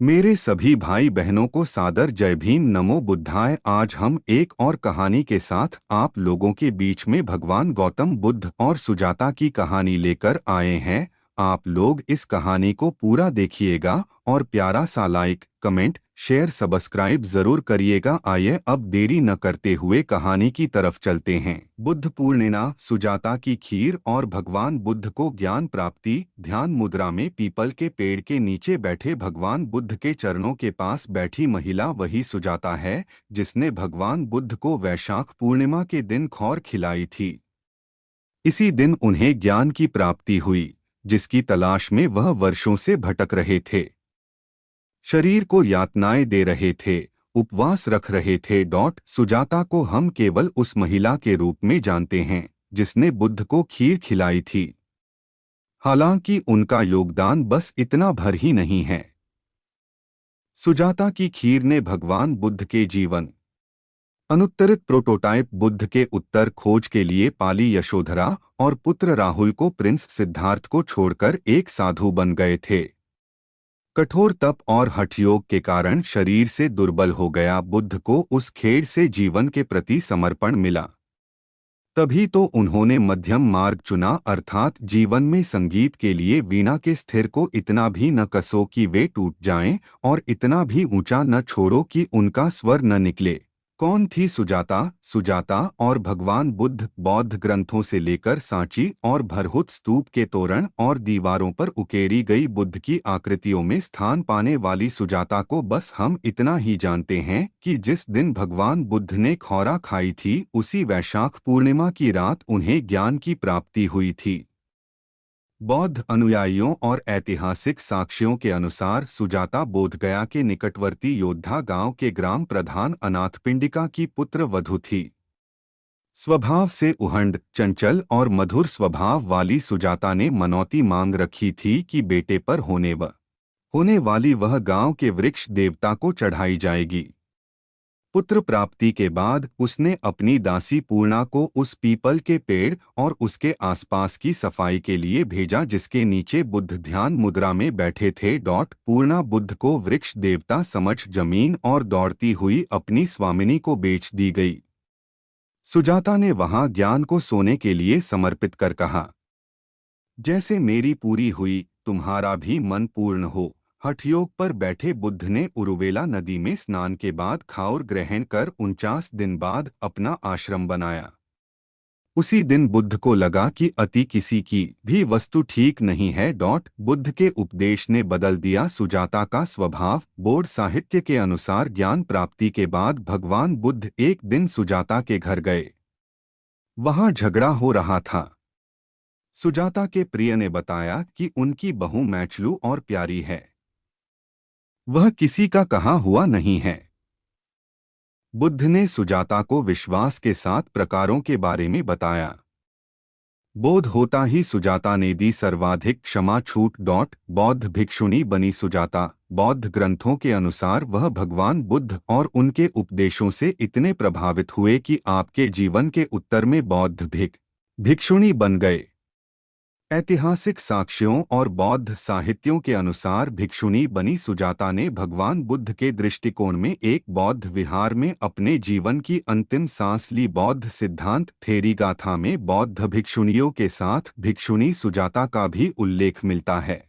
मेरे सभी भाई बहनों को सादर जय भीम नमो बुद्धाय। आज हम एक और कहानी के साथ आप लोगों के बीच में भगवान गौतम बुद्ध और सुजाता की कहानी लेकर आए हैं। आप लोग इस कहानी को पूरा देखिएगा और प्यारा सा लाइक कमेंट शेयर सब्सक्राइब जरूर करिएगा। आइए अब देरी न करते हुए कहानी की तरफ चलते हैं। बुद्ध पूर्णिमा, सुजाता की खीर और भगवान बुद्ध को ज्ञान प्राप्ति। ध्यान मुद्रा में पीपल के पेड़ के नीचे बैठे भगवान बुद्ध के चरणों के पास बैठी महिला वही सुजाता है जिसने भगवान बुद्ध को वैशाख पूर्णिमा के दिन खौर खिलाई थी। इसी दिन उन्हें ज्ञान की प्राप्ति हुई जिसकी तलाश में वह वर्षों से भटक रहे थे, शरीर को यातनाएं दे रहे थे, उपवास रख रहे थे। सुजाता को हम केवल उस महिला के रूप में जानते हैं जिसने बुद्ध को खीर खिलाई थी। हालांकि उनका योगदान बस इतना भर ही नहीं है। सुजाता की खीर ने भगवान बुद्ध के जीवन अनुत्तरित प्रोटोटाइप बुद्ध के उत्तर खोज के लिए पाली यशोधरा और पुत्र राहुल को प्रिंस सिद्धार्थ को छोड़कर एक साधु बन गए थे। कठोर तप और हठयोग के कारण शरीर से दुर्बल हो गया बुद्ध को उस खेद से जीवन के प्रति समर्पण मिला। तभी तो उन्होंने मध्यम मार्ग चुना, अर्थात जीवन में संगीत के लिए वीणा के स्थिर को इतना भी न कसो कि वे टूट जाएं और इतना भी ऊंचा न छोड़ो कि उनका स्वर न निकले। कौन थी सुजाता? सुजाता और भगवान बुद्ध बौद्ध ग्रंथों से लेकर सांची और भरहुत स्तूप के तोरण और दीवारों पर उकेरी गई बुद्ध की आकृतियों में स्थान पाने वाली सुजाता को बस हम इतना ही जानते हैं कि जिस दिन भगवान बुद्ध ने खौरा खाई थी उसी वैशाख पूर्णिमा की रात उन्हें ज्ञान की प्राप्ति हुई थी। बौद्ध अनुयायियों और ऐतिहासिक साक्ष्यों के अनुसार सुजाता बोधगया के निकटवर्ती योद्धा गांव के ग्राम प्रधान अनाथपिंडिका की पुत्र वधू थी। स्वभाव से उहंड, चंचल और मधुर स्वभाव वाली सुजाता ने मनौती मांग रखी थी कि बेटे पर होने वाली वह गांव के वृक्ष देवता को चढ़ाई जाएगी। पुत्र प्राप्ति के बाद उसने अपनी दासी पूर्णा को उस पीपल के पेड़ और उसके आसपास की सफाई के लिए भेजा जिसके नीचे बुद्ध ध्यान मुद्रा में बैठे थे। पूर्णा बुद्ध को वृक्ष देवता समझ जमीन और दौड़ती हुई अपनी स्वामिनी को बेच दी गई। सुजाता ने वहां ज्ञान को सोने के लिए समर्पित कर कहा, जैसे मेरी पूरी हुई तुम्हारा भी मन पूर्ण हो। हठयोग पर बैठे बुद्ध ने उरुवेला नदी में स्नान के बाद खाउर ग्रहण कर 49 दिन बाद अपना आश्रम बनाया। उसी दिन बुद्ध को लगा कि अति किसी की भी वस्तु ठीक नहीं है। बुद्ध के उपदेश ने बदल दिया सुजाता का स्वभाव। बोध साहित्य के अनुसार ज्ञान प्राप्ति के बाद भगवान बुद्ध एक दिन सुजाता के घर गए। वहां झगड़ा हो रहा था। सुजाता के प्रिय ने बताया कि उनकी बहू मैचलू और प्यारी है, वह किसी का कहा हुआ नहीं है। बुद्ध ने सुजाता को विश्वास के साथ प्रकारों के बारे में बताया। बोध होता ही सुजाता ने दी सर्वाधिक क्षमा छूट। बौद्ध भिक्षुणी बनी सुजाता। बौद्ध ग्रंथों के अनुसार वह भगवान बुद्ध और उनके उपदेशों से इतने प्रभावित हुए कि आपके जीवन के उत्तर में बौद्ध भिक्षुणी बन गए। ऐतिहासिक साक्ष्यों और बौद्ध साहित्यों के अनुसार भिक्षुणी बनी सुजाता ने भगवान बुद्ध के दृष्टिकोण में एक बौद्ध विहार में अपने जीवन की अंतिम सांस ली। बौद्ध सिद्धांत थेरीगाथा में बौद्ध भिक्षुणियों के साथ भिक्षुणी सुजाता का भी उल्लेख मिलता है।